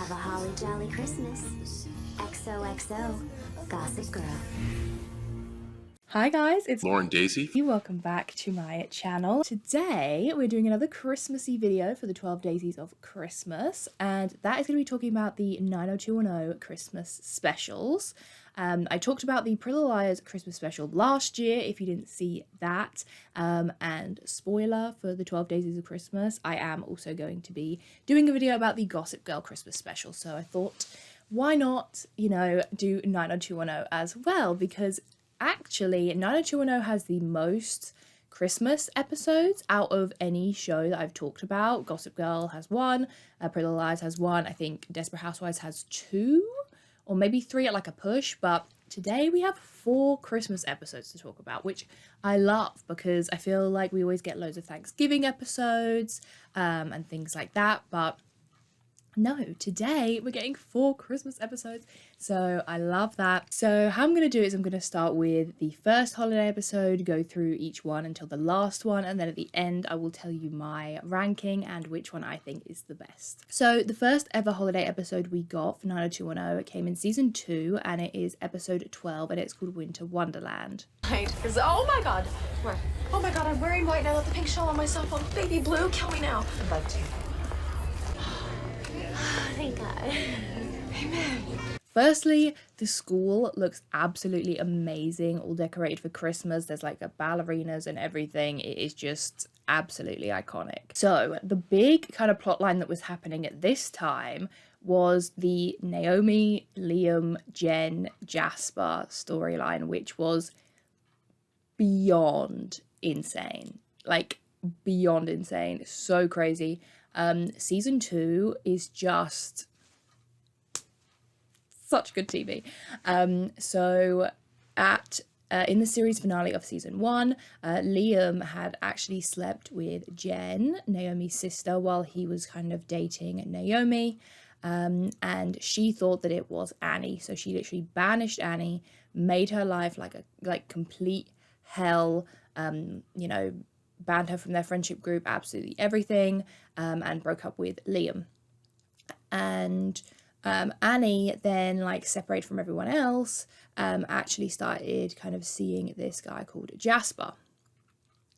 Have a holly jolly Christmas. XOXO, Gossip Girl. Hi guys, it's Lauren Daisy. Welcome back to my channel. Today we're doing another Christmassy video for the 12 Daisies of Christmas, and that is going to be talking about the 90210 Christmas specials. I talked about the Pretty Little Liars Christmas special last year, if you didn't see that, and spoiler for the 12 Daisies of Christmas, I am also going to be doing a video about the Gossip Girl Christmas special, so I thought, why not, do 90210 as well, because actually 90210 has the most Christmas episodes out of any show that I've talked about. Gossip Girl has one, Pretty Little Liars has one, I think Desperate Housewives has two, or maybe three at like a push, but today we have 4 Christmas episodes to talk about, which I love because I feel like we always get loads of Thanksgiving episodes and things like that, but no, today we're getting 4 Christmas episodes, so I love that. So how I'm going to do is I'm going to start with the first holiday episode, go through each one until the last one, and then at the end I will tell you my ranking and which one I think is the best. So the first ever holiday episode we got for 90210, it came in season 2 and it is episode 12 and it's called Winter Wonderland. Right, because oh my god, what? Oh my god, I'm wearing white and I left the pink shawl on my cell phone. Baby blue, kill me now. I'd like to. Thank God. Amen. Firstly, the school looks absolutely amazing, all decorated for Christmas. There's like ballerinas and everything. It is just absolutely iconic. So the big kind of plot line that was happening at this time was the Naomi, Liam, Jen, Jasper storyline, which was beyond insane. Like beyond insane. So crazy. Season 2 is just such good TV. So in the series finale of season 1, Liam had actually slept with Jen, Naomi's sister, while he was kind of dating Naomi, and she thought that it was Annie. So she literally banished Annie, made her life like complete hell, banned her from their friendship group, absolutely everything, and broke up with Liam. And Annie then separated from everyone else, actually started kind of seeing this guy called Jasper.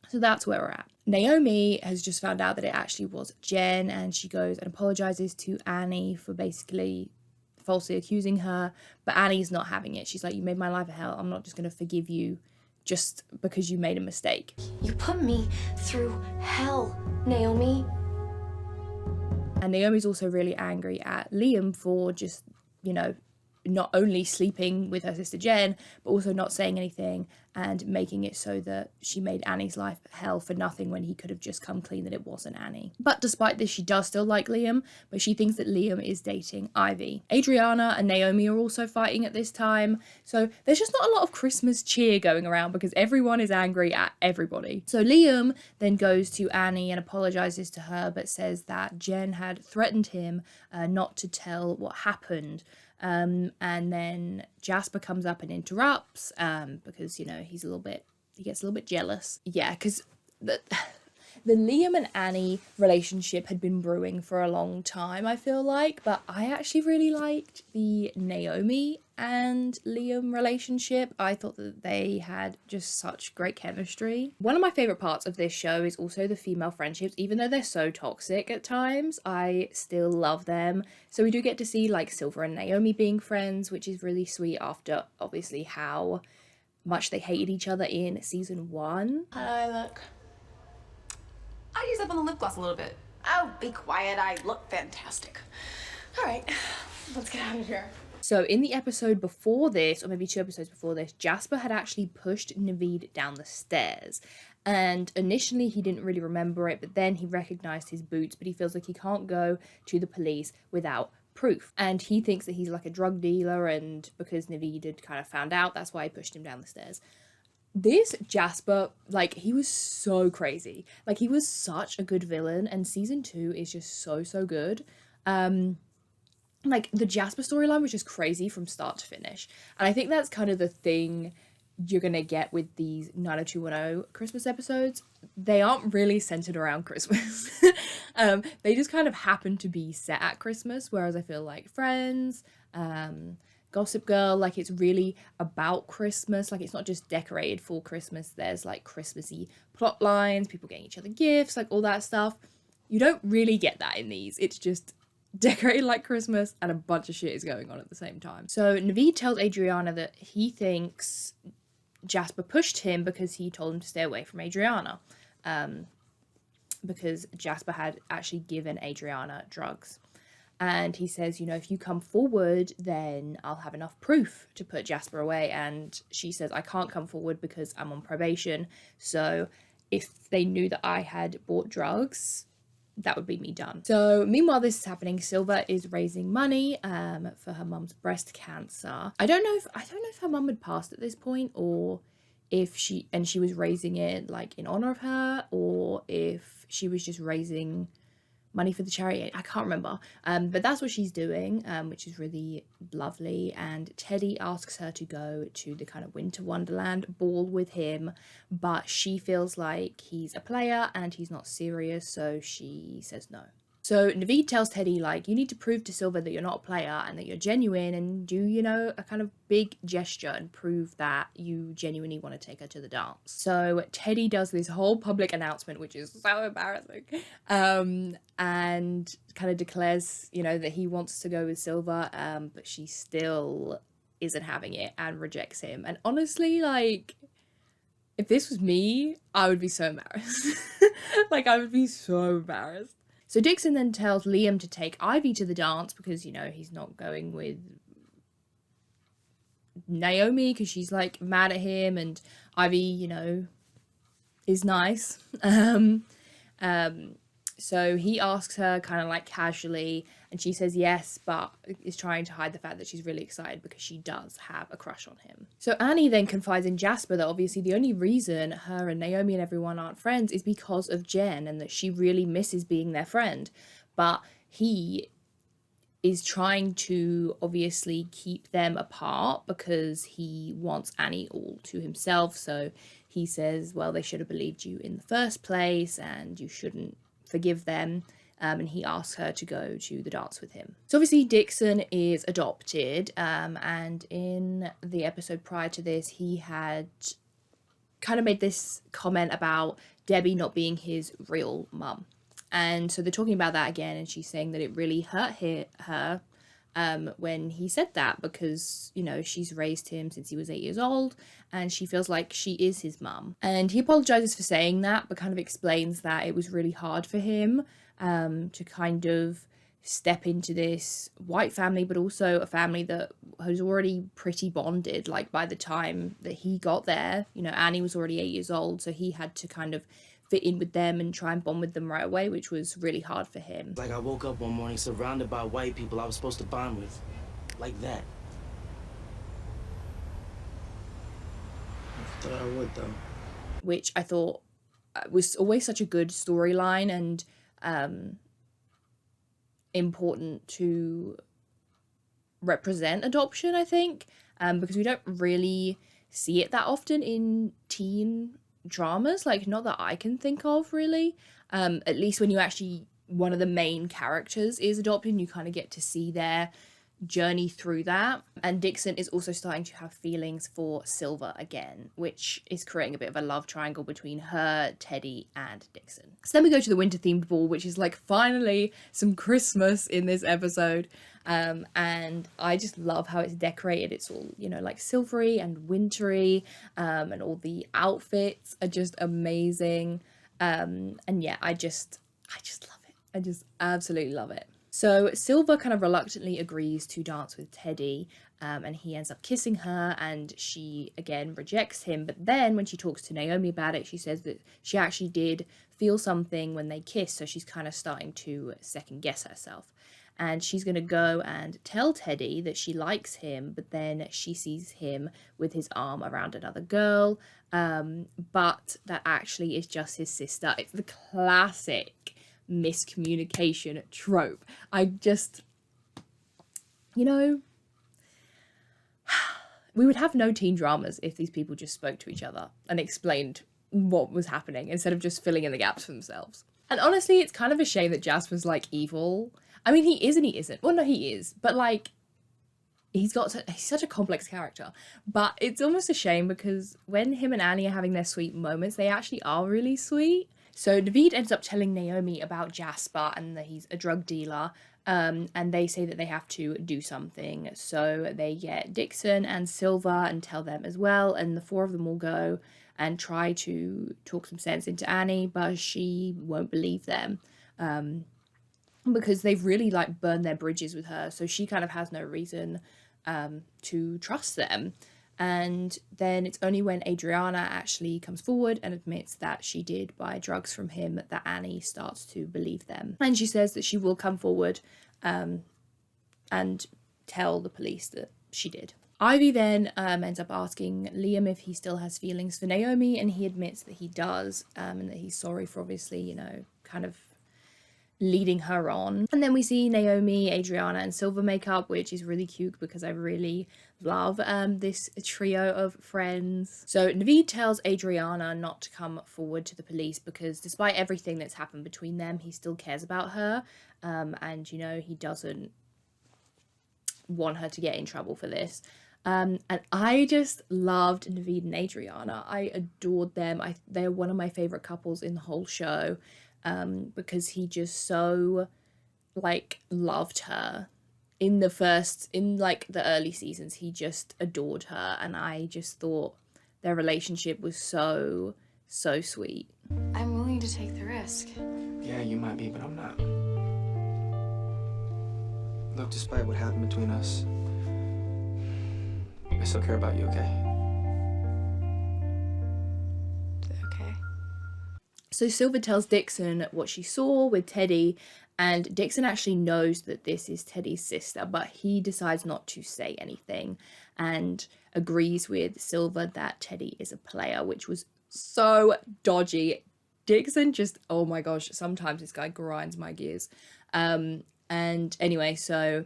So that's where we're at. Naomi has just found out that it actually was Jen, and she goes and apologizes to Annie for basically falsely accusing her, but Annie's not having it. She's like, you made my life a hell, I'm not just going to forgive you just because you made a mistake. You put me through hell, Naomi. And Naomi's also really angry at Liam for just, not only sleeping with her sister Jen, but also not saying anything and making it so that she made Annie's life hell for nothing when he could have just come clean that it wasn't Annie. But despite this, she does still like Liam, but she thinks that Liam is dating Ivy. Adriana and Naomi are also fighting at this time, so there's just not a lot of Christmas cheer going around because everyone is angry at everybody. So Liam then goes to Annie and apologizes to her, but says that Jen had threatened him not to tell what happened. And then Jasper comes up and interrupts because he gets a little bit jealous. Yeah, because the Liam and Annie relationship had been brewing for a long time, I feel like, but I actually really liked the Naomi and Liam relationship. I thought that they had just such great chemistry. One of my favorite parts of this show is also the female friendships. Even though they're so toxic at times, I still love them. So we do get to see Silver and Naomi being friends, which is really sweet after obviously how much they hated each other in season 1. How do I look? I used up on the lip gloss a little bit. Oh, be quiet. I look fantastic. All right, let's get out of here. So in the episode before this, or maybe 2 episodes before this, Jasper had actually pushed Naveed down the stairs. And initially he didn't really remember it, but then he recognized his boots, but he feels like he can't go to the police without proof. And he thinks that he's like a drug dealer, and because Naveed had kind of found out, that's why he pushed him down the stairs. This Jasper, he was so crazy. He was such a good villain, and season 2 is just so good. The Jasper storyline was just crazy from start to finish. And I think that's kind of the thing you're gonna get with these 90210 Christmas episodes, they aren't really centered around Christmas. They just kind of happen to be set at Christmas, whereas I feel like Friends, Gossip Girl, like it's really about Christmas. Like it's not just decorated for Christmas. There's like Christmassy plot lines, people getting each other gifts, like all that stuff. You don't really get that in these. It's just decorated like Christmas and a bunch of shit is going on at the same time. So Naveed tells Adriana that he thinks Jasper pushed him because he told him to stay away from Adriana, because Jasper had actually given Adriana drugs. And he says, you know, if you come forward, then I'll have enough proof to put Jasper away. And she says, I can't come forward because I'm on probation. So if they knew that I had bought drugs, that would be me done. So meanwhile this is happening, Silver is raising money for her mum's breast cancer. I don't know if her mum had passed at this point, or if she was raising it like in honor of her, or if she was just raising money for the charity. I can't remember, but that's what she's doing, which is really lovely. And Teddy asks her to go to the kind of winter wonderland ball with him, but she feels like he's a player and he's not serious, so she says no. So Naveed tells Teddy, like, you need to prove to Silver that you're not a player and that you're genuine, and do, you know, a kind of big gesture and prove that you genuinely want to take her to the dance. So Teddy does this whole public announcement, which is so embarrassing, and kind of declares, you know, that he wants to go with Silver, but she still isn't having it and rejects him. And honestly, like, if this was me, I would be so embarrassed. Like, I would be so embarrassed. So Dixon then tells Liam to take Ivy to the dance because, you know, he's not going with Naomi because she's like mad at him, and Ivy, you know, is nice. So he asks her kind of like casually, and she says yes, but is trying to hide the fact that she's really excited because she does have a crush on him. So Annie then confides in Jasper that obviously the only reason her and Naomi and everyone aren't friends is because of Jen, and that she really misses being their friend. But he is trying to obviously keep them apart because he wants Annie all to himself. So he says, well, they should have believed you in the first place and you shouldn't forgive them, and he asks her to go to the dance with him. So obviously Dixon is adopted, and in the episode prior to this he had kind of made this comment about Debbie not being his real mum, and so they're talking about that again, and she's saying that it really hurt her when he said that, because, you know, she's raised him since he was 8 years old and she feels like she is his mum. And he apologizes for saying that, but kind of explains that it was really hard for him to kind of step into this white family, but also a family that was already pretty bonded. Like by the time that he got there, you know, Annie was already 8 years old, so he had to kind of fit in with them and try and bond with them right away, which was really hard for him. Like I woke up one morning surrounded by white people I was supposed to bond with. Like that. I thought I would, though. Which I thought was always such a good storyline and important to represent adoption, I think, because we don't really see it that often in teen dramas, like not that I can think of really, at least when you actually, one of the main characters is adopted and you kind of get to see their journey through that. And Dixon is also starting to have feelings for Silver again, which is creating a bit of a love triangle between her, Teddy, and Dixon. So then we go to the winter themed ball, which is like finally some Christmas in this episode. And I just love how it's decorated. It's all, you know, like silvery and wintry, and all the outfits are just amazing. And yeah, I just love it. I just absolutely love it. So Silver kind of reluctantly agrees to dance with Teddy, and he ends up kissing her, and she again rejects him. But then when she talks to Naomi about it, she says that she actually did feel something when they kissed, so she's kind of starting to second guess herself. And she's going to go and tell Teddy that she likes him, but then she sees him with his arm around another girl, but that actually is just his sister. It's the classic miscommunication trope. I just, you know, we would have no teen dramas if these people just spoke to each other and explained what was happening instead of just filling in the gaps for themselves. And honestly, it's kind of a shame that Jasper's like evil. I mean, he is and he isn't. Well, no, he is, but like he's such a complex character. But it's almost a shame because when him and Annie are having their sweet moments, they actually are really sweet. So Naveed ends up telling Naomi about Jasper and that he's a drug dealer. And they say that they have to do something. So they get Dixon and Silver and tell them as well. And the four of them will go and try to talk some sense into Annie, but she won't believe them. Because they've really like burned their bridges with her. So she kind of has no reason to trust them. And then it's only when Adriana actually comes forward and admits that she did buy drugs from him that Annie starts to believe them. And she says that she will come forward and tell the police that she did. Ivy then ends up asking Liam if he still has feelings for Naomi, and he admits that he does, and that he's sorry for obviously, you know, kind of leading her on. And then we see Naomi, Adriana and Silver make up, which is really cute because I really love this trio of friends. So Naveed tells Adriana not to come forward to the police because despite everything that's happened between them, he still cares about her, and you know, he doesn't want her to get in trouble for this. And I just loved Naveed and Adriana. I adored them. They're one of my favorite couples in the whole show. Because he just so like loved her in like the early seasons. He just adored her, and I just thought their relationship was so sweet. I'm willing to take the risk. Yeah, you might be, but I'm not. Look, despite what happened between us, I still care about you, okay? So Silver tells Dixon what she saw with Teddy, and Dixon actually knows that this is Teddy's sister, but he decides not to say anything and agrees with Silver that Teddy is a player, which was so dodgy. Dixon just, oh my gosh, sometimes this guy grinds my gears. And anyway, so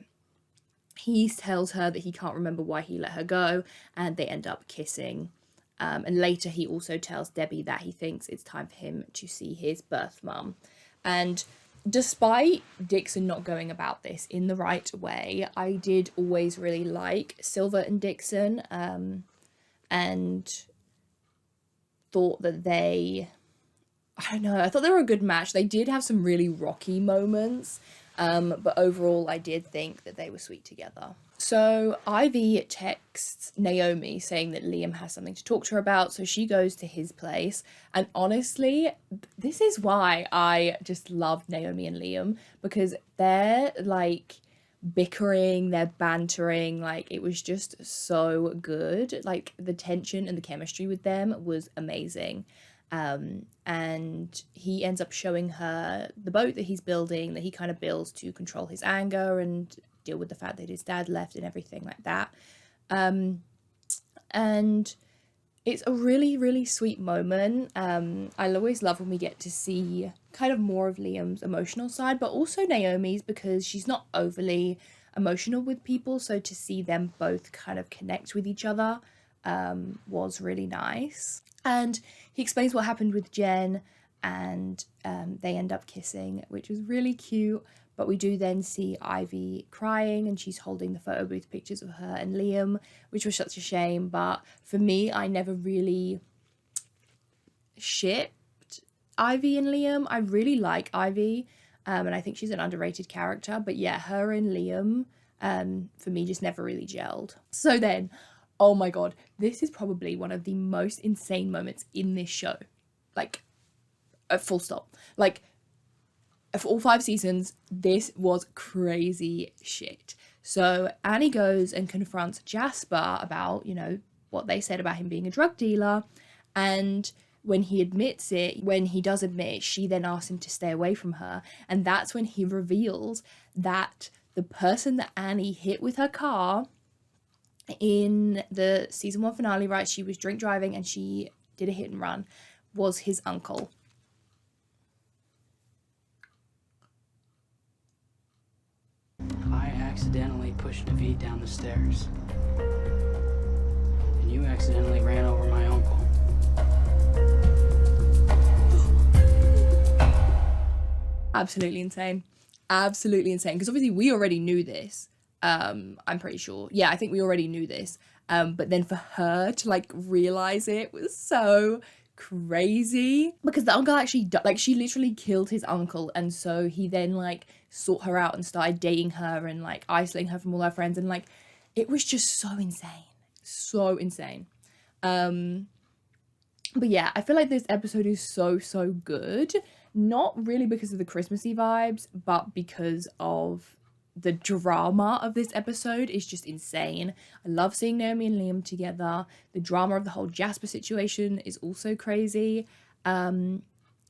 he tells her that he can't remember why he let her go, and they end up kissing. And later he also tells Debbie that he thinks it's time for him to see his birth mum. And despite Dixon not going about this in the right way, I did always really like Silver and Dixon, and thought that I thought they were a good match. They did have some really rocky moments, but overall I did think that they were sweet together. So Ivy texts Naomi saying that Liam has something to talk to her about, so she goes to his place. And honestly, this is why I just loved Naomi and Liam, because they're like bickering, they're bantering, like it was just so good. Like the tension and the chemistry with them was amazing. And he ends up showing her the boat that he's building, that he kind of builds to control his anger and deal with the fact that his dad left and everything like that. And it's a really sweet moment. I always love when we get to see kind of more of Liam's emotional side, but also Naomi's, because she's not overly emotional with people, so to see them both kind of connect with each other was really nice. And he explains what happened with Jen, and they end up kissing, which was really cute. But we do then see Ivy crying, and she's holding the photo booth pictures of her and Liam, which was such a shame. But for me, I never really shipped Ivy and Liam. I really like Ivy, and I think she's an underrated character. But yeah, her and Liam, for me, just never really gelled. So then, oh my god, this is probably one of the most insane moments in this show. Like, full stop. Like, for all 5 seasons, this was crazy shit. So Annie goes and confronts Jasper about, you know, what they said about him being a drug dealer. And when he does admit it, she then asks him to stay away from her. And that's when he reveals that the person that Annie hit with her car in the season 1 finale, right, she was drink driving and she did a hit and run, was his uncle. I accidentally pushed Naveed down the stairs. You accidentally ran over my uncle. Absolutely insane. Absolutely insane. Because obviously we already knew this. I'm pretty sure. Yeah, I think we already knew this. But then for her to like realize it was so crazy. Because the uncle actually, like, she literally killed his uncle. And so he then like sought her out and started dating her and like isolating her from all her friends. And like, it was just so insane. So insane. But yeah, I feel like this episode is so good. Not really because of the Christmassy vibes, but because of the drama of this episode is just insane. I love seeing Naomi and Liam together. The drama of the whole Jasper situation is also crazy. But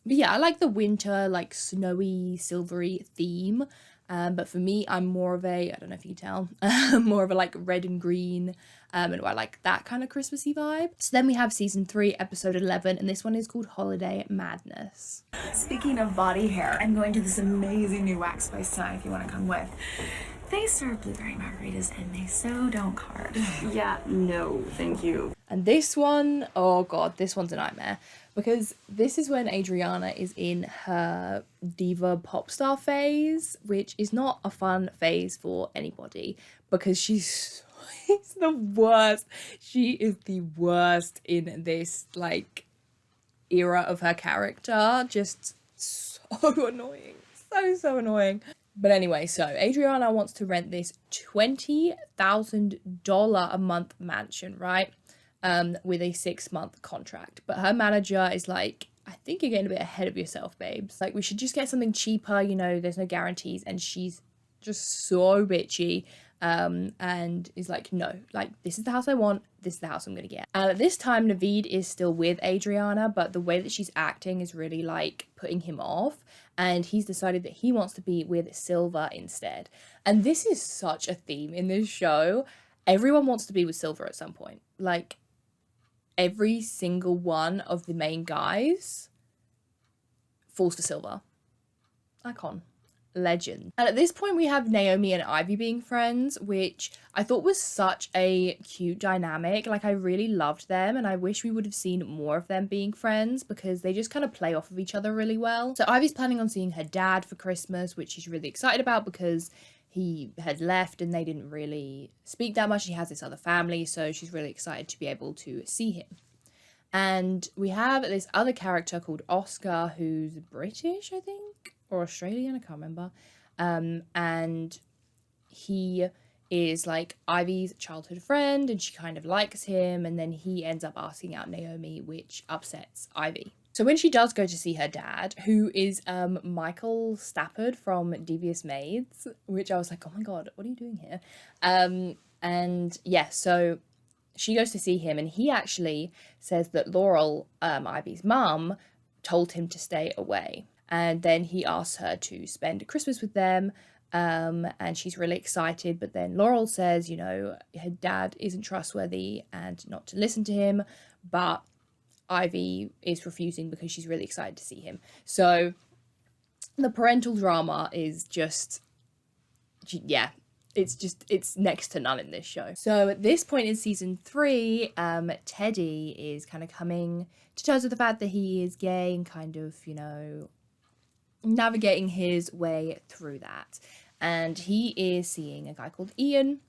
yeah, I like the winter, like snowy, silvery theme. But for me, I'm more of a, I don't know if you can tell, more of a like red and green, and I like that kind of Christmassy vibe. So then we have season 3, episode 11, and this one is called Holiday Madness. Speaking of body hair, I'm going to this amazing new wax place tonight if you want to come with. They serve blueberry margaritas and they so don't card. Yeah, no, thank you. And this one, oh god, this one's a nightmare. Because this is when Adriana is in her diva pop star phase, which is not a fun phase for anybody because she's the worst. She is the worst in this like era of her character. Just so annoying. So annoying. But anyway, so Adriana wants to rent this $20,000 a month mansion, right? With a 6-month contract. But her manager is like, I think you're getting a bit ahead of yourself, babes. Like, we should just get something cheaper, you know, there's no guarantees. And she's just so bitchy. And is like, no, like, this is the house I want, this is the house I'm gonna get. And at this time, Naveed is still with Adriana, but the way that she's acting is really like putting him off. And he's decided that he wants to be with Silver instead. And this is such a theme in this show. Everyone wants to be with Silver at some point. Like, every single one of the main guys falls for Silver. Icon. Legend. And at this point we have Naomi and Ivy being friends, which I thought was such a cute dynamic. Like, I really loved them and I wish we would have seen more of them being friends because they just kind of play off of each other really well. So Ivy's planning on seeing her dad for Christmas, which she's really excited about because he had left and they didn't really speak that much. He has this other family, so she's really excited to be able to see him. And we have this other character called Oscar, who's British, I think, or Australian, I can't remember. And he is like Ivy's childhood friend and she kind of likes him, and then he ends up asking out Naomi, which upsets Ivy. So when she does go to see her dad, who is Michael Stafford from Devious Maids, which I was like, oh my god, what are you doing here? And yeah, so she goes to see him and he actually says that Laurel, Ivy's mum, told him to stay away. And then he asks her to spend Christmas with them, and she's really excited. But then Laurel says, you know, her dad isn't trustworthy and not to listen to him, but Ivy is refusing because she's really excited to see him. So the parental drama is just, yeah, it's next to none in this show. So at this point in season 3, Teddy is kind of coming to terms with the fact that he is gay and kind of, you know, navigating his way through that. And he is seeing a guy called Ian.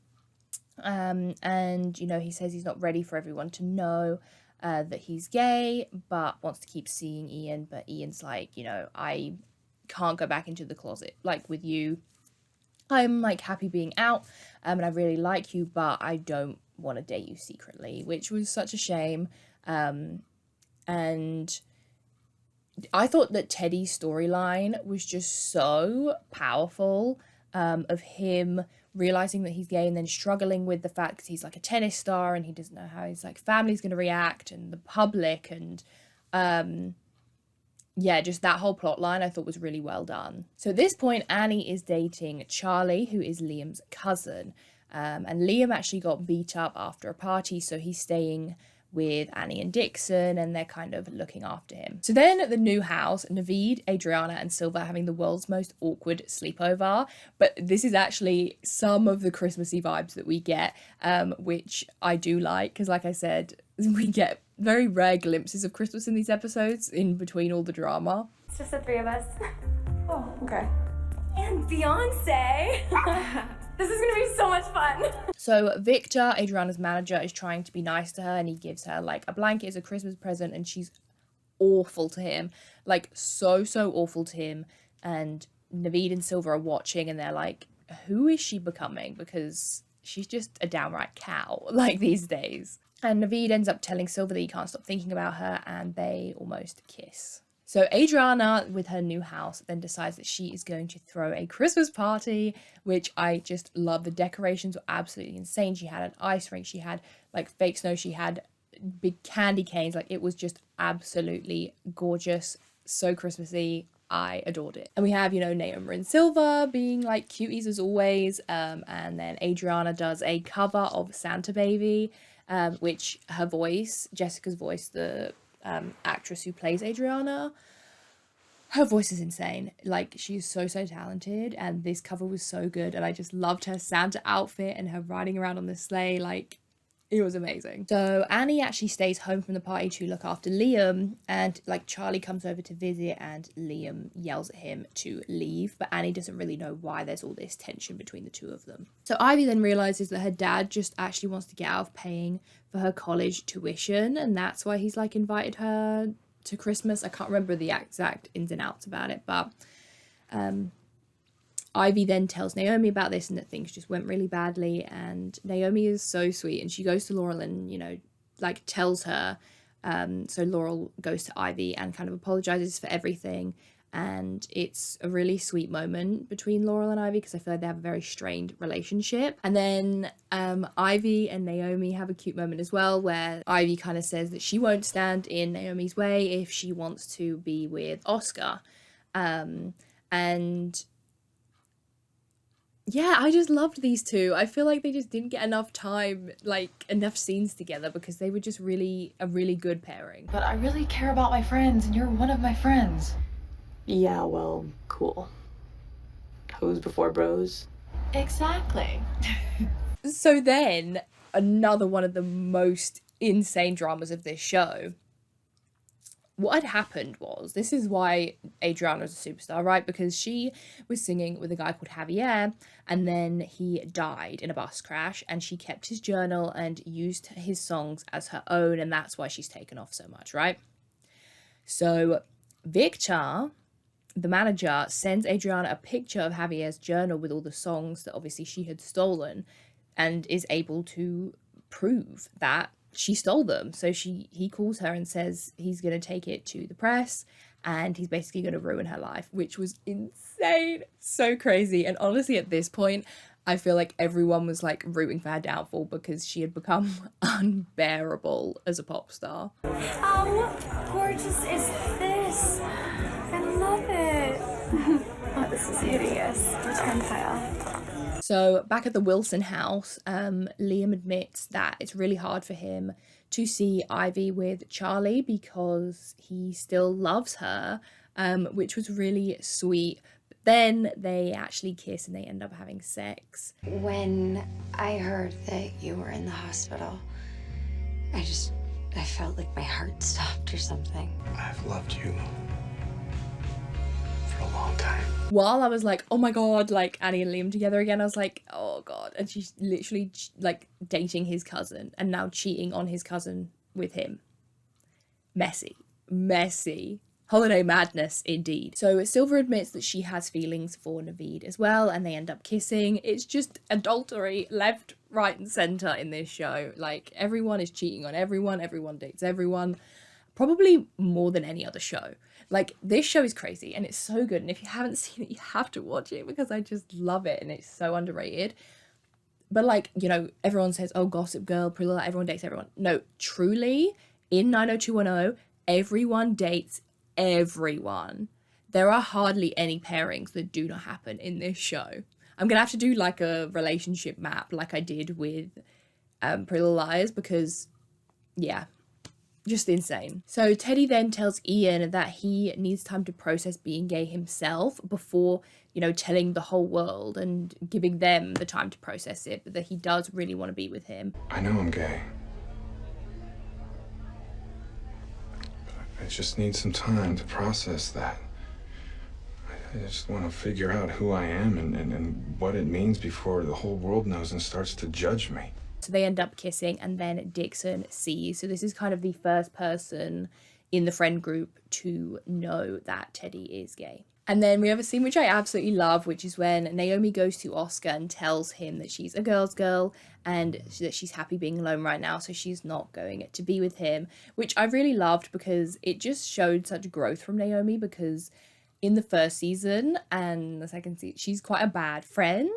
And, you know, he says he's not ready for everyone to know that he's gay, but wants to keep seeing Ian. But Ian's like, you know, I can't go back into the closet, like, with you. I'm, like, happy being out, and I really like you, but I don't want to date you secretly, which was such a shame. And I thought that Teddy's storyline was just so powerful, of him realizing that he's gay and then struggling with the fact that he's like a tennis star and he doesn't know how his like family's going to react and the public, and yeah, just that whole plot line I thought was really well done. So at this point, Annie is dating Charlie, who is Liam's cousin, and Liam actually got beat up after a party, so he's staying with Annie and Dixon, and they're kind of looking after him. So then at the new house, Naveed, Adriana and Silver are having the world's most awkward sleepover, but this is actually some of the Christmassy vibes that we get, which I do like, because like I said, we get very rare glimpses of Christmas in these episodes in between all the drama. It's just the three of us. Oh, okay. And Beyonce. This is gonna be so much fun. So Victor, Adriana's manager, is trying to be nice to her, and he gives her like a blanket as a Christmas present, and she's awful to him, like so awful to him. And Naveed and Silver are watching, and they're like, who is she becoming? Because she's just a downright cow like these days. And Naveed ends up telling Silver that he can't stop thinking about her, and they almost kiss. So Adriana, with her new house, then decides that she is going to throw a Christmas party, which I just love. The decorations were absolutely insane. She had an ice rink, she had like fake snow, she had big candy canes. Like, it was just absolutely gorgeous, so Christmassy. I adored it. And we have, you know, Naomi and Silver being like cuties as always. And then Adriana does a cover of Santa Baby, which her voice, Jessica's voice, the actress who plays Adriana, her voice is insane. Like, she's so talented, and this cover was so good, and I just loved her Santa outfit and her riding around on the sleigh. Like, it was amazing. So Annie actually stays home from the party to look after Liam, and like Charlie comes over to visit, and Liam yells at him to leave, but Annie doesn't really know why there's all this tension between the two of them. So Ivy then realizes that her dad just actually wants to get out of paying for her college tuition, and that's why he's like invited her to Christmas. I can't remember the exact ins and outs about it, but Ivy then tells Naomi about this and that things just went really badly, and Naomi is so sweet, and she goes to Laurel and, you know, like tells her, so Laurel goes to Ivy and kind of apologizes for everything, and it's a really sweet moment between Laurel and Ivy because I feel like they have a very strained relationship. And then Ivy and Naomi have a cute moment as well, where Ivy kind of says that she won't stand in Naomi's way if she wants to be with Oscar, and yeah, I just loved these two. I feel like they just didn't get enough time, like enough scenes together, because they were just a really good pairing. But I really care about my friends, and you're one of my friends. Yeah, well, cool. Hoes before bros. Exactly. So then, another one of the most insane dramas of this show. What had happened was, this is why Adriana is a superstar, right? Because she was singing with a guy called Javier, and then he died in a bus crash, and she kept his journal and used his songs as her own, and that's why she's taken off so much, right? So Victor, the manager, sends Adriana a picture of Javier's journal with all the songs that obviously she had stolen, and is able to prove that she stole them. So he calls her and says he's going to take it to the press, and he's basically going to ruin her life, which was insane, so crazy. And honestly, at this point, I feel like everyone was like rooting for her downfall, because she had become unbearable as a pop star. How gorgeous is this? I love it. Oh, this is hideous. Return file. So back at the Wilson house, Liam admits that it's really hard for him to see Ivy with Charlie because he still loves her, which was really sweet. But then they actually kiss and they end up having sex. When I heard that you were in the hospital, I felt like my heart stopped or something. I've loved you for a long time. While I was like, oh my god, like Annie and Liam together again, I was like, oh god. And she's literally like dating his cousin and now cheating on his cousin with him. Messy. Holiday madness indeed. So Silver admits that she has feelings for Naveed as well, and they end up kissing. It's just adultery left, right and center in this show. Like, everyone is cheating on everyone dates everyone, probably more than any other show. Like, this show is crazy and it's so good, and if you haven't seen it, you have to watch it because I just love it and it's so underrated. But like, you know, everyone says, oh, Gossip Girl, Pretty Little, everyone dates everyone. No, truly, in 90210, everyone dates everyone. There are hardly any pairings that do not happen in this show. I'm gonna have to do like a relationship map like I did with Pretty Little Liars, because yeah, Just insane. So Teddy then tells Ian that he needs time to process being gay himself before, you know, telling the whole world and giving them the time to process it, but that he does really want to be with him. I know I'm gay. But I just need some time to process that. I just want to figure out who I am and what it means before the whole world knows and starts to judge me. So they end up kissing, and then Dixon sees. So this is kind of the first person in the friend group to know that Teddy is gay. And then we have a scene which I absolutely love, which is when Naomi goes to Oscar and tells him that she's a girl's girl and that she's happy being alone right now, so she's not going to be with him, which I really loved because it just showed such growth from Naomi, because in the first season and the second season, she's quite a bad friend,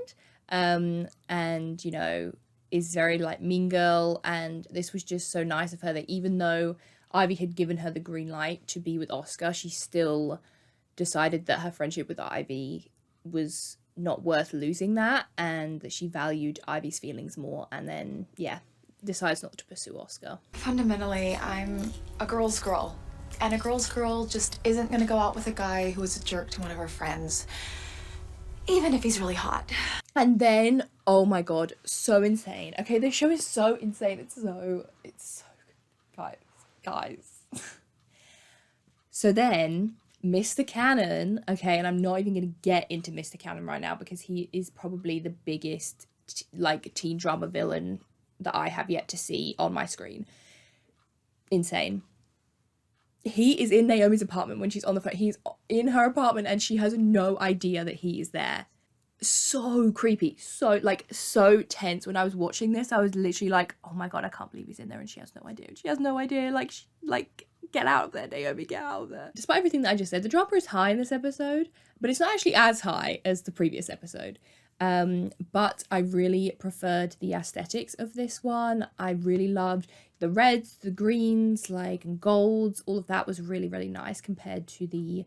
and, you know, is very like mean girl, and this was just so nice of her that even though Ivy had given her the green light to be with Oscar, she still decided that her friendship with Ivy was not worth losing that, and that she valued Ivy's feelings more, and then decides not to pursue Oscar. Fundamentally, I'm a girl's girl, and a girl's girl just isn't gonna go out with a guy who is a jerk to one of her friends, even if he's really hot. And then, oh my god, so insane. Okay, this show is so insane. It's so good. Guys. So then, Mr. Cannon, okay, and I'm not even going to get into Mr. Cannon right now because he is probably the biggest, teen drama villain that I have yet to see on my screen. Insane. He is in Naomi's apartment when she's on the phone. He's in her apartment and she has no idea that he is there. So creepy, so tense. When I was watching this, I was literally like, oh my god, I can't believe he's in there and she has no idea. She has no idea, get out of there, Naomi, get out of there. Despite everything that I just said, the drama is high in this episode, but it's not actually as high as the previous episode. But I really preferred the aesthetics of this one. I really loved the reds, the greens, and golds. All of that was really, really nice compared to the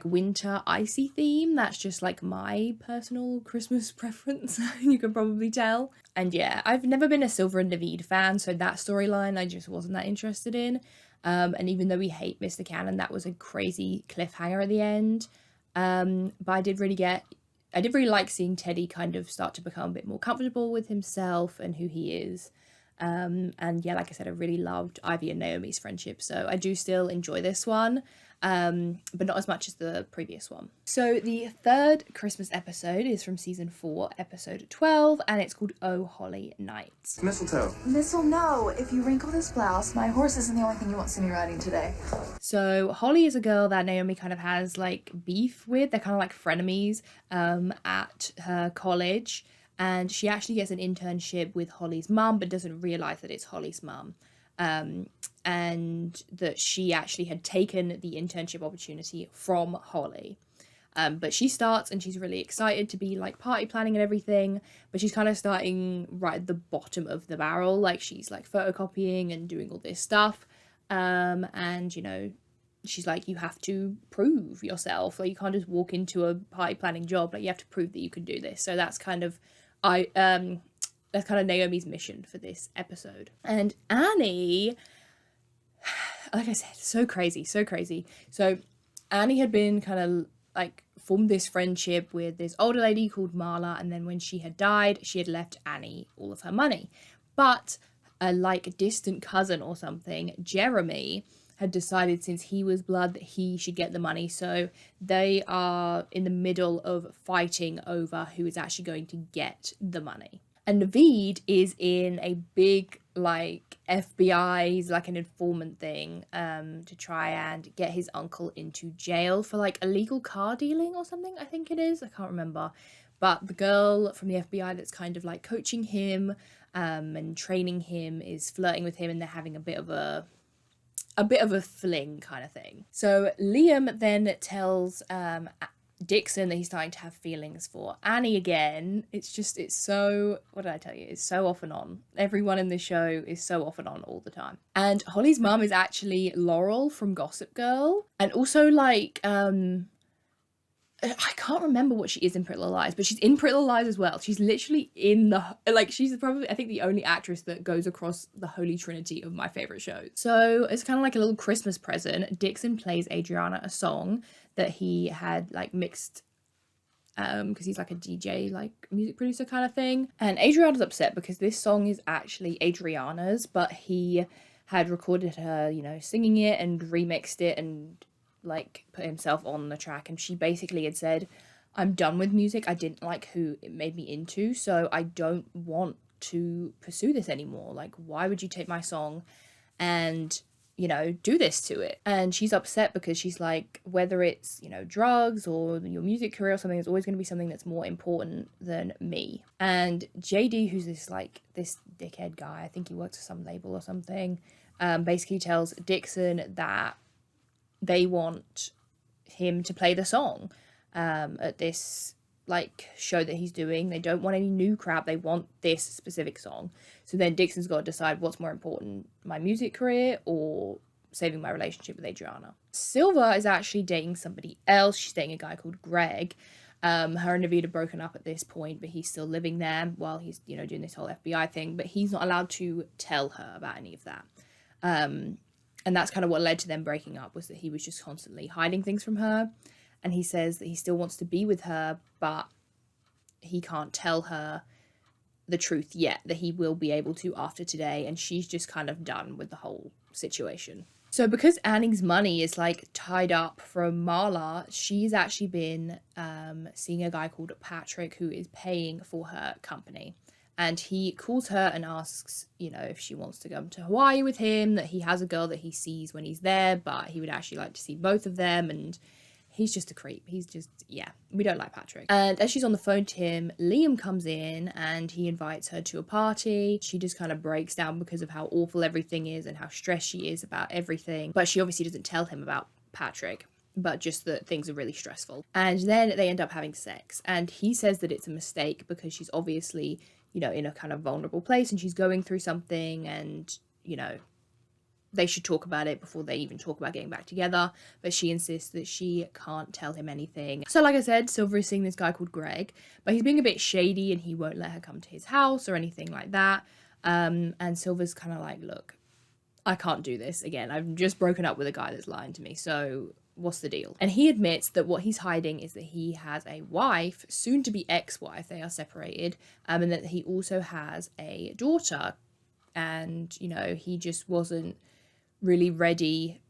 winter icy theme. That's just my personal Christmas preference. You can probably tell. And yeah, I've never been a Silver and Naveed fan, so that storyline I just wasn't that interested in. And even though we hate Mr. Cannon, that was a crazy cliffhanger at the end. But I did really like seeing Teddy kind of start to become a bit more comfortable with himself and who he is. And yeah, like I said, I really loved Ivy and Naomi's friendship, so I do still enjoy this one, but not as much as the previous one. So the third Christmas episode is from season 4, episode 12, and it's called Oh Holly Night. Mistletoe. Mistle, no. If you wrinkle this blouse, my horse isn't the only thing you won't see me riding today. So Holly is a girl that Naomi kind of has beef with. They're kind of frenemies at her college. And she actually gets an internship with Holly's mum, but doesn't realise that it's Holly's mum. And that she actually had taken the internship opportunity from Holly. But she starts and she's really excited to be party planning and everything. But she's kind of starting right at the bottom of the barrel. She's photocopying and doing all this stuff. And, you know, she's you have to prove yourself. You can't just walk into a party planning job. You have to prove that you can do this. So that's kind of Naomi's mission for this episode. And Annie, like I said, so crazy. So Annie had been kind of formed this friendship with this older lady called Marla, and then when she had died, she had left Annie all of her money. But a distant cousin or something, Jeremy, had decided since he was blood that he should get the money, so they are in the middle of fighting over who is actually going to get the money. And Naveed is in a big FBI, he's an informant thing, to try and get his uncle into jail for illegal car dealing or something, I think it is, I can't remember. But the girl from the FBI that's kind of coaching him and training him is flirting with him, and they're having a bit of a fling kind of thing. So Liam then tells Dixon that he's starting to have feelings for Annie again. It's so, what did I tell you? It's so off and on. Everyone in the show is so off and on all the time. And Holly's mum is actually Laurel from Gossip Girl. And also I can't remember what she is in Pretty Little Lies, but she's in Pretty Little Lies as well. She's literally in the, like, she's probably, I think, the only actress that goes across the holy trinity of my favorite shows. So it's kind of like a little Christmas present. Dixon plays Adriana a song that he had like mixed, because he's like a DJ, like music producer kind of thing. And Adriana's upset because this song is actually Adriana's, but he had recorded her, you know, singing it and remixed it and like put himself on the track. And she basically had said, I'm done with music. I didn't like who it made me into, so I don't want to pursue this anymore. Like, why would you take my song and, you know, do this to it? And she's upset because she's like, whether it's, you know, drugs or your music career or something, it's always going to be something that's more important than me. And JD, who's this like this dickhead guy, I think he works for some label or something, basically tells Dixon that they want him to play the song at this like show that he's doing. They don't want any new crap. They want this specific song. So then Dixon's got to decide what's more important, my music career or saving my relationship with Adriana. Silva is actually dating somebody else. She's dating a guy called Greg. Her and Naveed are broken up at this point, but he's still living there while he's, you know, doing this whole FBI thing. But he's not allowed to tell her about any of that. And that's kind of what led to them breaking up, was that he was just constantly hiding things from her. And he says that he still wants to be with her, but he can't tell her the truth yet, that he will be able to after today. And she's just kind of done with the whole situation. So because Annie's money is like tied up from Marla, she's actually been seeing a guy called Patrick who is paying for her company. And he calls her and asks, you know, if she wants to come to Hawaii with him, that he has a girl that he sees when he's there, but he would actually like to see both of them. And he's just a creep. He's just, yeah, we don't like Patrick. And as she's on the phone to him, Liam comes in and he invites her to a party. She just kind of breaks down because of how awful everything is and how stressed she is about everything. But she obviously doesn't tell him about Patrick, but just that things are really stressful. And then they end up having sex. And he says that it's a mistake because she's obviously, you know, in a kind of vulnerable place and she's going through something and, you know, they should talk about it before they even talk about getting back together. But she insists that she can't tell him anything. So like I said, Silver is seeing this guy called Greg, but he's being a bit shady and he won't let her come to his house or anything like that. And Silver's kind of like, look, I can't do this again. I've just broken up with a guy that's lying to me. So what's the deal? And he admits that what he's hiding is that he has a wife, soon to be ex-wife, they are separated, and that he also has a daughter. And, you know, he just wasn't really ready.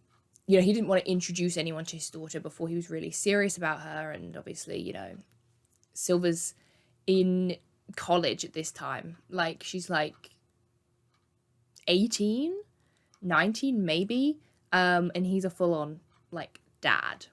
You know, he didn't want to introduce anyone to his daughter before he was really serious about her. And obviously, you know, Silver's in college at this time. Like, she's like 18, 19 maybe. And he's a full-on, like, dad,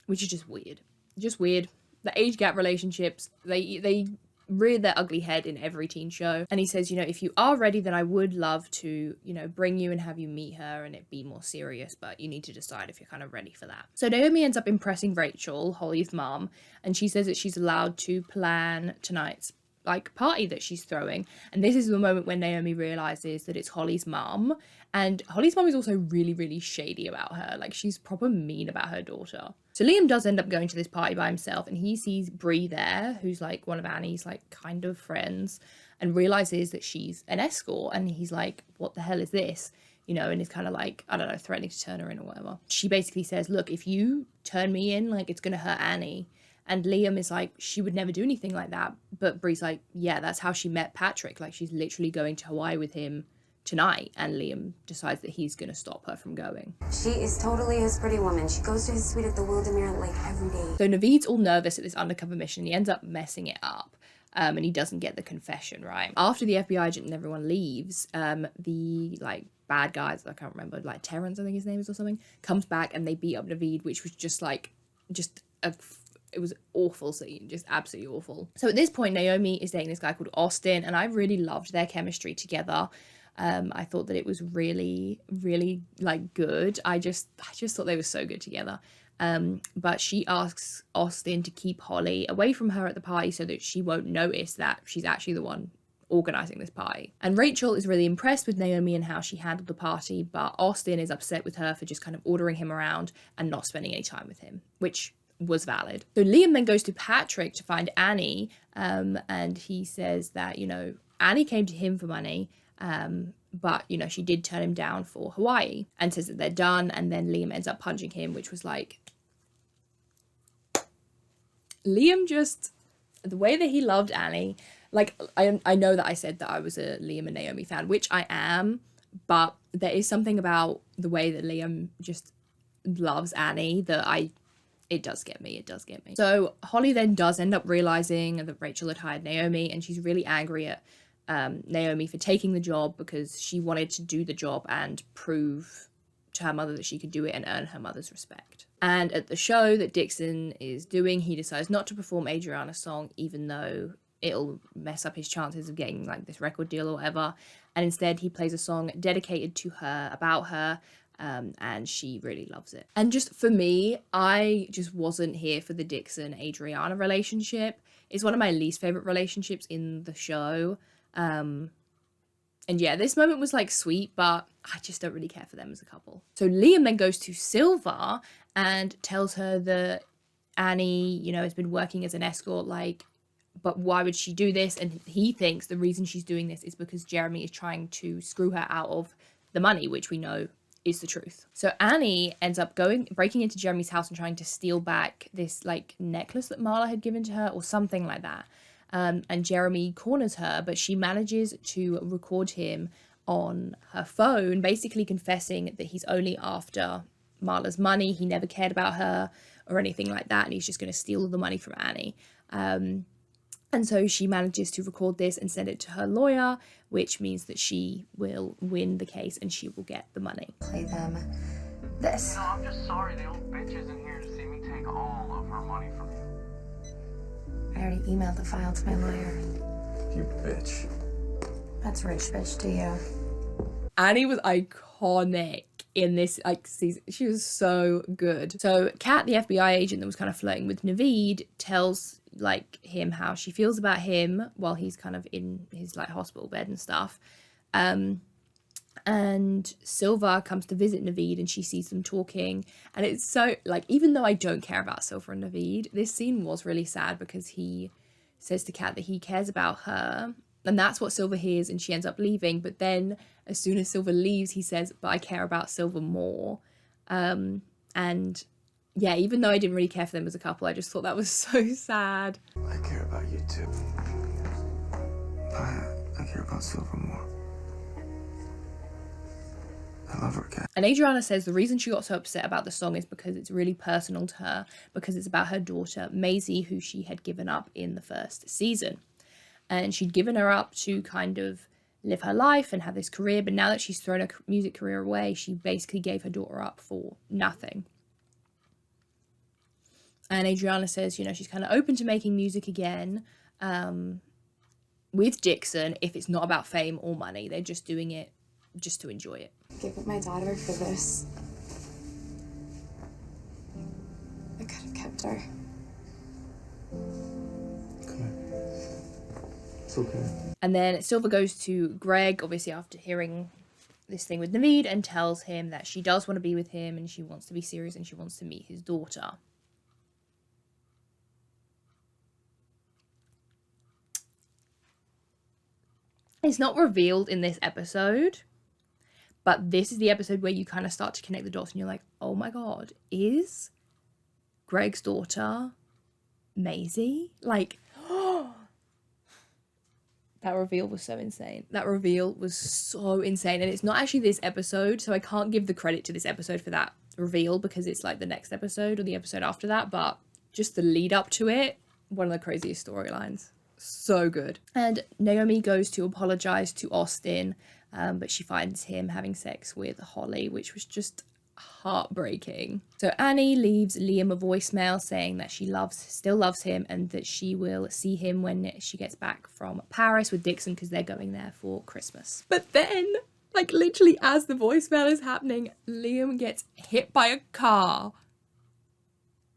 which is just weird. Just weird. The age gap relationships, they rear their ugly head in every teen show. And he says, you know, if you are ready, then I would love to, you know, bring you and have you meet her and it be more serious, but you need to decide if you're kind of ready for that. So Naomi ends up impressing Rachel, Holly's mom, and she says that she's allowed to plan tonight's like party that she's throwing. And this is the moment when Naomi realizes that it's Holly's mom, and Holly's mom is also really, really shady about her. Like, she's proper mean about her daughter. So Liam does end up going to this party by himself, and he sees Bree there, who's like one of Annie's like kind of friends, and realizes that she's an escort. And he's like, what the hell is this? You know, and is kind of like, I don't know, threatening to turn her in or whatever. She basically says, look, if you turn me in, like, it's gonna hurt Annie. And Liam is like, she would never do anything like that. But Bree's like, yeah, that's how she met Patrick. Like, she's literally going to Hawaii with him tonight. And Liam decides that he's going to stop her from going. She is totally his pretty woman. She goes to his suite at the Wildermere like every day. So Naveed's all nervous at this undercover mission. He ends up messing it up. And he doesn't get the confession, right? After the FBI agent and everyone leaves, the like bad guys, I can't remember, like Terrence, I think his name is or something, comes back and they beat up Naveed, which was just like, it was an awful scene, just absolutely awful. So at this point, Naomi is dating this guy called Austin, and I really loved their chemistry together. I thought that it was really, really like good. I just thought they were so good together. But she asks Austin to keep Holly away from her at the party so that she won't notice that she's actually the one organizing this party. And Rachel is really impressed with Naomi and how she handled the party, but Austin is upset with her for just kind of ordering him around and not spending any time with him, which was valid. So Liam then goes to Patrick to find Annie, and he says that, you know, Annie came to him for money, but, you know, she did turn him down for Hawaii, and says that they're done. And then Liam ends up punching him, which was like, Liam just, the way that he loved Annie, like, I know that I said that I was a Liam and Naomi fan, which I am, but there is something about the way that Liam just loves Annie that it does get me. So Holly then does end up realizing that Rachel had hired Naomi, and she's really angry at Naomi for taking the job because she wanted to do the job and prove to her mother that she could do it and earn her mother's respect. And at the show that Dixon is doing, he decides not to perform Adriana's song, even though it'll mess up his chances of getting like this record deal or whatever. And instead he plays a song dedicated to her, about her, and she really loves it. And just for me, I just wasn't here for the Dixon-Adriana relationship. It's one of my least favorite relationships in the show. And yeah, this moment was like sweet, but I just don't really care for them as a couple. So Liam then goes to Silva and tells her that Annie, you know, has been working as an escort, like, but why would she do this? And he thinks the reason she's doing this is because Jeremy is trying to screw her out of the money, which we know is the truth. So Annie ends up breaking into Jeremy's house and trying to steal back this like necklace that Marla had given to her or something like that. And Jeremy corners her, but she manages to record him on her phone, basically confessing that he's only after Marla's money. He never cared about her or anything like that, and he's just going to steal the money from Annie. And so she manages to record this and send it to her lawyer, which means that she will win the case and she will get the money. Play them this. You know, I'm just sorry the old bitch isn't here to see me take all of her money from you. I already emailed the file to my lawyer. You bitch. That's rich bitch to you. Annie was iconic in this like season. She was so good. So Kat, the FBI agent that was kind of flirting with Naveed, tells like him how she feels about him while he's kind of in his like hospital bed and stuff. And Silva comes to visit Naveed and she sees them talking, and it's so like, even though I don't care about Silva and Naveed, this scene was really sad because he says to Kat that he cares about her, and that's what Silva hears, and she ends up leaving. But then as soon as Silva leaves, he says, but I care about Silva more. And yeah, even though I didn't really care for them as a couple, I just thought that was so sad. I care about you too. I care about Silva more. I love her, Kat. And Adriana says the reason she got so upset about the song is because it's really personal to her, because it's about her daughter, Maisie, who she had given up in the first season. And she'd given her up to kind of live her life and have this career, but now that she's thrown her music career away, she basically gave her daughter up for nothing. And Adriana says, you know, she's kind of open to making music again with Dixon if it's not about fame or money. They're just doing it just to enjoy it. Give up my daughter for this. I could have kept her. It's okay. And then Silva goes to Greg, obviously after hearing this thing with Naveed, and tells him that she does want to be with him and she wants to be serious and she wants to meet his daughter. It's not revealed in this episode, but this is the episode where you kind of start to connect the dots and you're like, oh my God, is Greg's daughter Maisie? Like, that reveal was so insane. That reveal was so insane. And it's not actually this episode, so I can't give the credit to this episode for that reveal because it's like the next episode or the episode after that, but just the lead up to it, one of the craziest storylines. So good. And Naomi goes to apologize to Austin, but she finds him having sex with Holly, which was just heartbreaking. So Annie leaves Liam a voicemail saying that she still loves him and that she will see him when she gets back from Paris with Dixon because they're going there for Christmas. But then, like literally as the voicemail is happening, Liam gets hit by a car.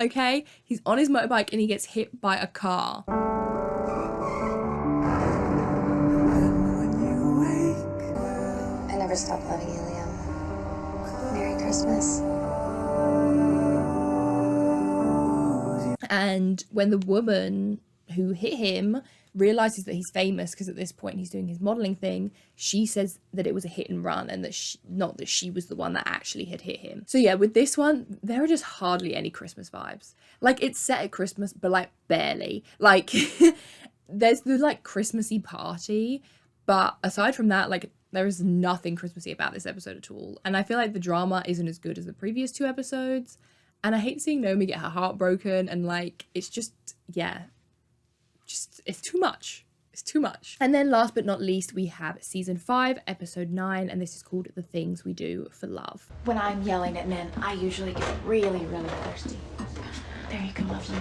Okay? He's on his motorbike and he gets hit by a car. I never stop loving you, Liam. Merry Christmas. And when the woman who hit him realizes that he's famous, because at this point he's doing his modeling thing, she says that it was a hit and run and that not that she was the one that actually had hit him. So yeah, with this one, there are just hardly any Christmas vibes. Like, it's set at Christmas, but like barely. Like, there's the like Christmassy party, but aside from that, like, there is nothing Christmassy about this episode at all. And I feel like the drama isn't as good as the previous 2 episodes. And I hate seeing Naomi get her heart broken, and like, it's just, yeah, it's too much. It's too much. And then last but not least, we have season 5, episode 9, and this is called The Things We Do for Love. When I'm yelling at men, I usually get really, really thirsty. There you go, lovely.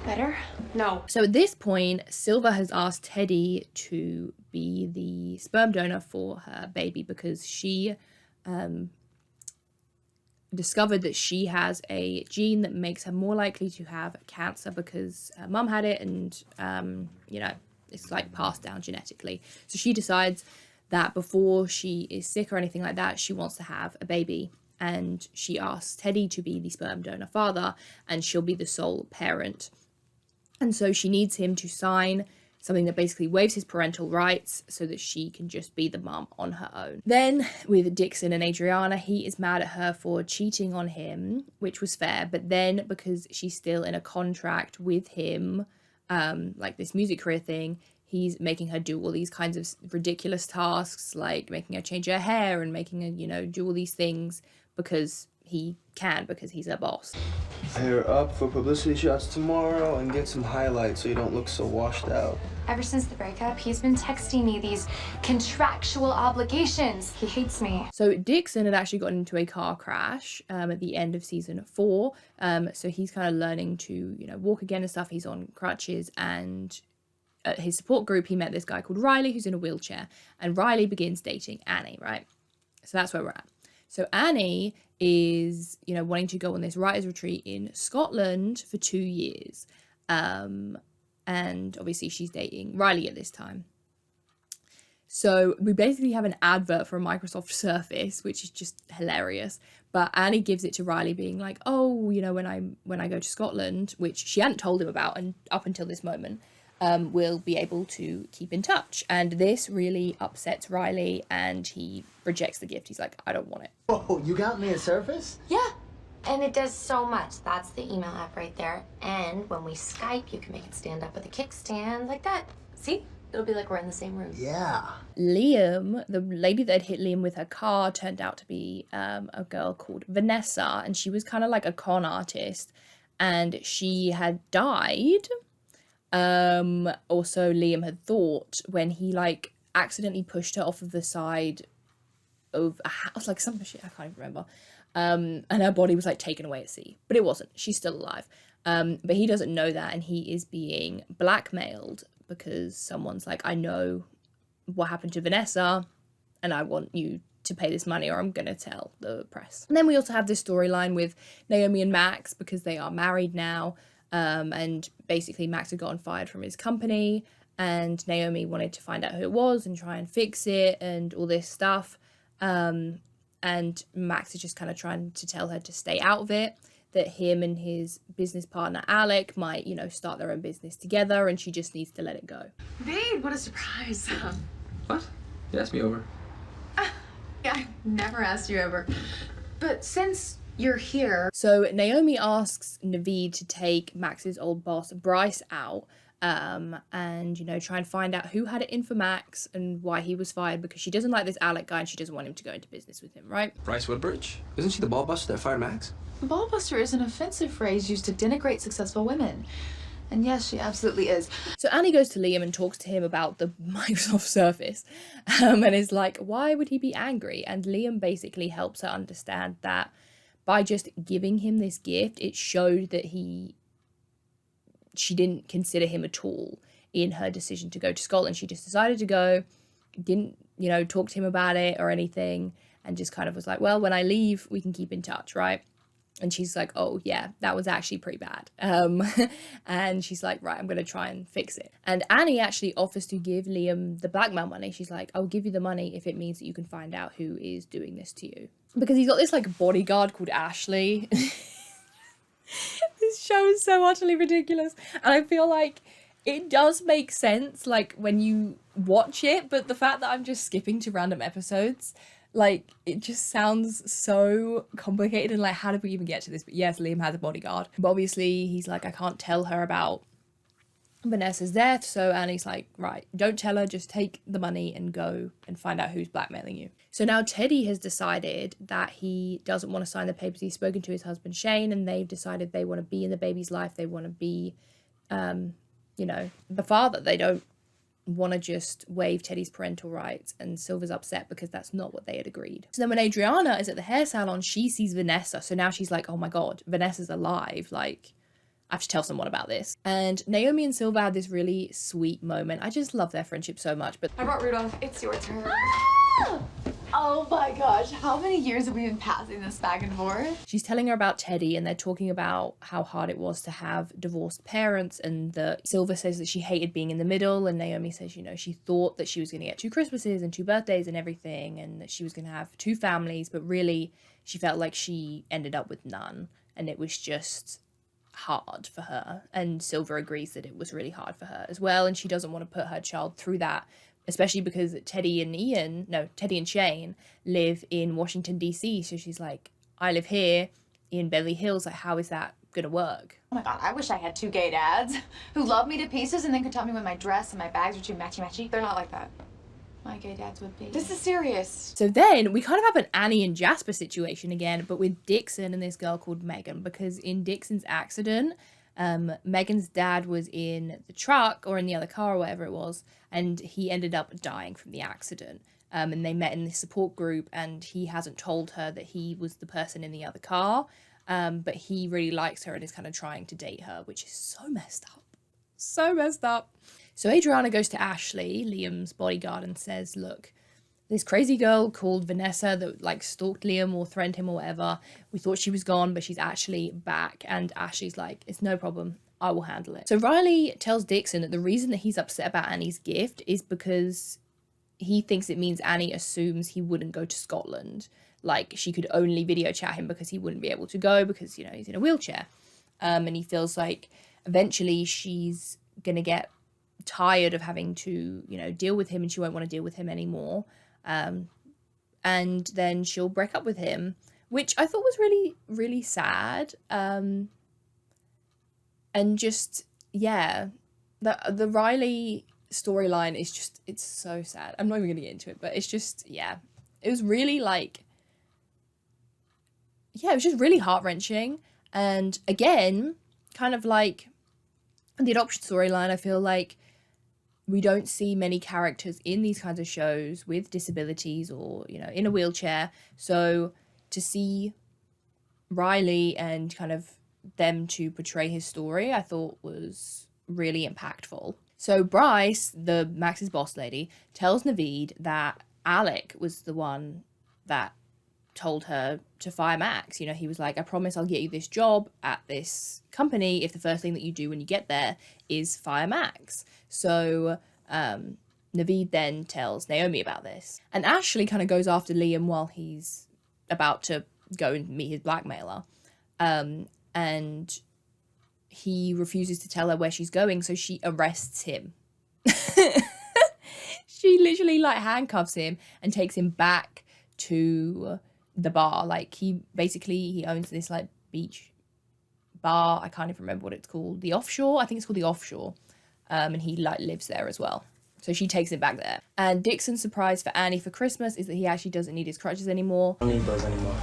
Better? No. So at this point, Silva has asked Teddy to be the sperm donor for her baby because she discovered that she has a gene that makes her more likely to have cancer because her mum had it, and you know, it's like passed down genetically. So she decides that before she is sick or anything like that, she wants to have a baby, and she asks Teddy to be the sperm donor father, and she'll be the sole parent. And so she needs him to sign something that basically waives his parental rights so that she can just be the mum on her own. Then with Dixon and Adriana, he is mad at her for cheating on him, which was fair, but then because she's still in a contract with him, like this music career thing, he's making her do all these kinds of ridiculous tasks, like making her change her hair and making her, you know, do all these things because he can, because he's her boss. Hair up for publicity shots tomorrow and get some highlights so you don't look so washed out. Ever since the breakup, he's been texting me these contractual obligations. He hates me. So Dixon had actually gotten into a car crash at the end of season 4. So he's kind of learning to, you know, walk again and stuff. He's on crutches, and at his support group, he met this guy called Riley who's in a wheelchair, and Riley begins dating Annie, right? So that's where we're at. So Annie is, you know, wanting to go on this writer's retreat in Scotland for 2 years. And obviously she's dating Riley at this time. So we basically have an advert for a Microsoft Surface, which is just hilarious. But Annie gives it to Riley being like, oh, you know, when I go to Scotland, which she hadn't told him about and up until this moment, we'll be able to keep in touch. And this really upsets Riley, and he rejects the gift. He's like, I don't want it. Oh, you got me a Surface? Yeah, and it does so much. That's the email app right there. And when we Skype, you can make it stand up with a kickstand like that. See? It'll be like we're in the same room. Yeah. Liam, the lady that had hit Liam with her car, turned out to be a girl called Vanessa, and she was kind of like a con artist, and she had died. Also, Liam had thought when he like accidentally pushed her off of the side of a house, like some shit, I can't even remember. And her body was like taken away at sea, but it wasn't. She's still alive. But he doesn't know that, and he is being blackmailed because someone's like, I know what happened to Vanessa, and I want you to pay this money or I'm gonna tell the press. And then we also have this storyline with Naomi and Max because they are married now. And basically Max had gotten fired from his company, and Naomi wanted to find out who it was and try and fix it and all this stuff. And Max is just kind of trying to tell her to stay out of it, that him and his business partner Alec might, you know, start their own business together, and she just needs to let it go. Babe, what a surprise. What? You asked me over. Yeah, I've never asked you over. But since you're here. So Naomi asks Naveed to take Max's old boss Bryce out and, you know, try and find out who had it in for Max and why he was fired, because she doesn't like this Alec guy and she doesn't want him to go into business with him, right? Bryce Woodbridge? Isn't she the ball buster that fired Max? Ballbuster is an offensive phrase used to denigrate successful women. And yes, she absolutely is. So Annie goes to Liam and talks to him about the Microsoft Surface and is like, why would he be angry? And Liam basically helps her understand that by just giving him this gift, it showed that she didn't consider him at all in her decision to go to Scotland. She just decided to go, didn't, you know, talk to him about it or anything, and just kind of was like, well, when I leave, we can keep in touch, right? And she's like, oh, yeah, that was actually pretty bad. And she's like, right, I'm going to try and fix it. And Annie actually offers to give Liam the blackmail money. She's like, I'll give you the money if it means that you can find out who is doing this to you. Because he's got this, like, bodyguard called Ashley. This This show is so utterly ridiculous. And I feel like it does make sense, like, when you watch it, but the fact that I'm just skipping to random episodes, like, it just sounds so complicated and like, how did we even get to this? But yes, Liam has a bodyguard. But obviously he's like, I can't tell her about Vanessa's death, so Annie's like, right, don't tell her, just take the money and go and find out who's blackmailing you. So now Teddy has decided that he doesn't want to sign the papers. He's spoken to his husband Shane, and they've decided they want to be in the baby's life. They want to be, you know, the father. They don't want to just waive Teddy's parental rights, and Silver's upset because that's not what they had agreed. So then when Adriana is at the hair salon, she sees Vanessa. So now she's like, oh my God, Vanessa's alive. Like, I have to tell someone about this. And Naomi and Silver had this really sweet moment. I just love their friendship so much. But I brought Rudolph. It's your turn. Oh my gosh, how many years have we been passing this back and forth? She's telling her about Teddy, and they're talking about how hard it was to have divorced parents, and Silver says that she hated being in the middle, and Naomi says, you know, she thought that she was going to get 2 Christmases and 2 birthdays and everything, and that she was going to have 2 families, but really she felt like she ended up with none, and it was just hard for her. And Silver agrees that it was really hard for her as well, and she doesn't want to put her child through that, especially because Teddy and Shane live in Washington DC. So she's like, I live here in Beverly Hills, like, how is that gonna work? Oh my God, I wish I had 2 gay dads who love me to pieces and then could tell me when my dress and my bags are too matchy-matchy. They're not like that. My gay dads would be. This is serious. So then we kind of have an Annie and Jasper situation again, but with Dixon and this girl called Megan, because in Dixon's accident, Megan's dad was in the truck or in the other car or whatever it was, and he ended up dying from the accident. And they met in this support group, and he hasn't told her that he was the person in the other car, but he really likes her and is kind of trying to date her, which is so messed up. So messed up. So Adriana goes to Ashley, Liam's bodyguard, and says, look, this crazy girl called Vanessa that like stalked Liam or threatened him or whatever, we thought she was gone, but she's actually back. And Ashley's like, it's no problem, I will handle it. So Riley tells Dixon that the reason that he's upset about Annie's gift is because he thinks it means Annie assumes he wouldn't go to Scotland. Like, she could only video chat him because he wouldn't be able to go because, you know, he's in a wheelchair. And he feels like eventually she's going to get tired of having to, you know, deal with him, and she won't want to deal with him anymore. And then she'll break up with him, which I thought was really, really sad. And just, yeah, the Riley storyline is just, it's so sad. I'm not even gonna get into it, but it's just, yeah, it was really like, yeah, it was just really heart-wrenching. And again, kind of like the adoption storyline, I feel like we don't see many characters in these kinds of shows with disabilities or, you know, in a wheelchair. So to see Riley and kind of them to portray his story, I thought was really impactful. So Bryce, the Max's boss lady, tells Naveed that Alec was the one that told her to fire Max. You know, he was like, I promise I'll get you this job at this company if the first thing that you do when you get there is fire Max. So Naveed then tells Naomi about this. And Ashley kind of goes after Liam while he's about to go and meet his blackmailer. And he refuses to tell her where she's going, so she arrests him. She literally like handcuffs him and takes him back to the bar. Like, he owns this like beach bar. I can't even remember what it's called. The Offshore? I think it's called the Offshore. And he like lives there as well. So she takes him back there. And Dixon's surprise for Annie for Christmas is that he actually doesn't need his crutches anymore. I don't need those anymore.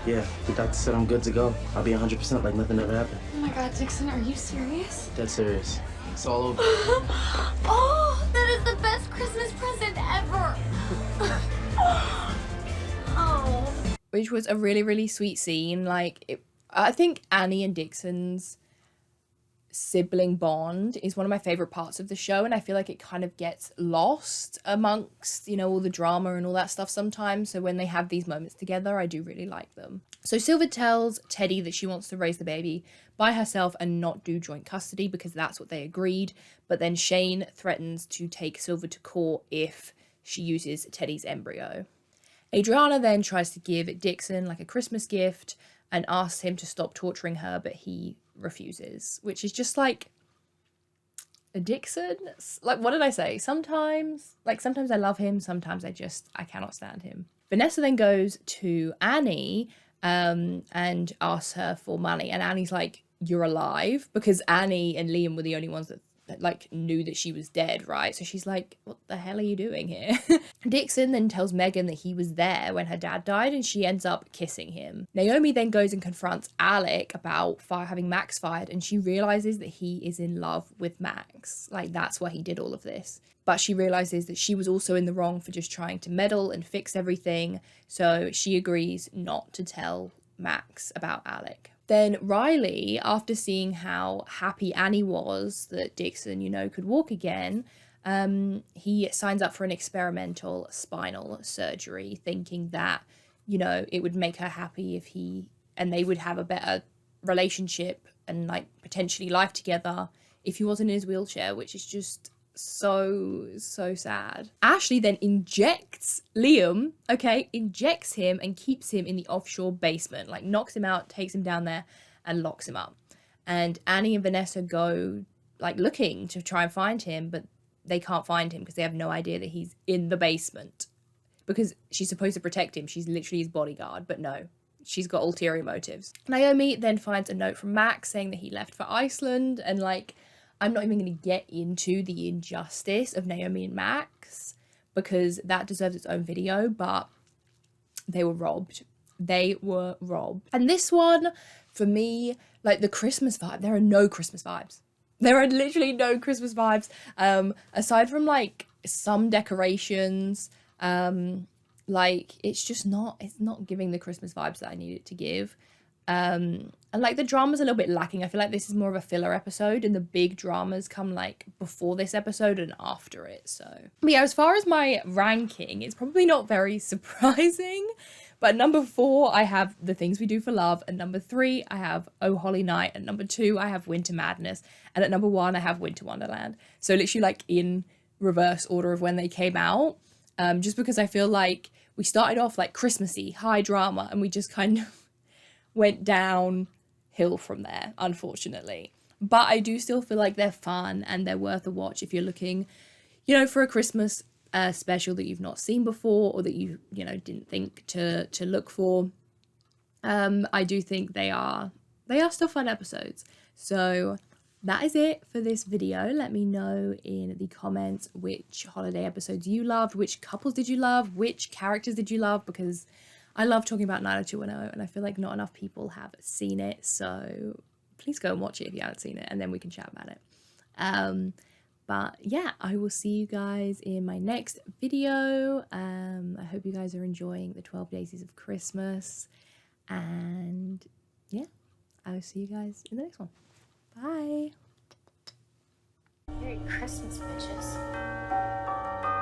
Yeah, the doctor said I'm good to go. I'll be 100% like nothing ever happened. Oh my God, Dixon, are you serious? Dead serious. It's all over. Oh, that is the best Christmas present ever. Oh. Which was a really, really sweet scene. Like, I think Annie and Dixon's sibling bond is one of my favorite parts of the show, and I feel like it kind of gets lost amongst, you know, all the drama and all that stuff sometimes. So when they have these moments together, I do really like them. So Silver tells Teddy that she wants to raise the baby by herself and not do joint custody because that's what they agreed. But then Shane threatens to take Silver to court if she uses Teddy's embryo. Adriana then tries to give Dixon like a Christmas gift, and asks him to stop torturing her, but he refuses, which is just like, Dixon, like, what did I say? Sometimes I love him, sometimes I cannot stand him. Vanessa then goes to Annie and asks her for money, and Annie's like, you're alive, because Annie and Liam were the only ones that like knew that she was dead, right? So she's like, what the hell are you doing here? Dixon then tells Megan that he was there when her dad died, and she ends up kissing him. Naomi then goes and confronts Alec about having Max fired, and she realizes that he is in love with Max. Like, that's why he did all of this. But she realizes that she was also in the wrong for just trying to meddle and fix everything, so she agrees not to tell Max about Alec. Then Riley, after seeing how happy Annie was that Dixon, you know, could walk again, he signs up for an experimental spinal surgery, thinking that, you know, it would make her happy if they would have a better relationship and like potentially life together if he wasn't in his wheelchair, which is just so sad. Ashley then injects Liam, injects him and keeps him in the offshore basement, like knocks him out, takes him down there and locks him up. And Annie and Vanessa go like looking to try and find him, but they can't find him because they have no idea that he's in the basement, because she's supposed to protect him. She's literally his bodyguard, but no, she's got ulterior motives. Naomi then finds a note from Max saying that he left for Iceland, and like, I'm not even going to get into the injustice of Naomi and Max because that deserves its own video, but they were robbed. They were robbed. And this one, for me, like the Christmas vibe, there are no Christmas vibes. There are literally no Christmas vibes. Aside from like some decorations, like it's not giving the Christmas vibes that I need it to give. And like the drama's a little bit lacking. I feel like this is more of a filler episode, and the big dramas come like before this episode and after it. So, but yeah, as far as my ranking, it's probably not very surprising. But number 4, I have The Things We Do for Love, and number 3, I have Oh Holy Night, and number 2, I have Winter Madness, and at number 1, I have Winter Wonderland. So literally like in reverse order of when they came out, just because I feel like we started off like Christmassy, high drama, and we just kind of went downhill from there, unfortunately. But I do still feel like they're fun and they're worth a watch if you're looking, you know, for a Christmas special that you've not seen before, or that you know, didn't think to look for. I do think they are still fun episodes. So that is it for this video. Let me know in the comments which holiday episodes you loved, which couples did you love, which characters did you love, because I love talking about 90210 and I feel like not enough people have seen it, so please go and watch it if you haven't seen it, and then we can chat about it. But yeah, I will see you guys in my next video. I hope you guys are enjoying the 12 Daisies of Christmas, and yeah, I will see you guys in the next one. Bye! Merry Christmas, bitches.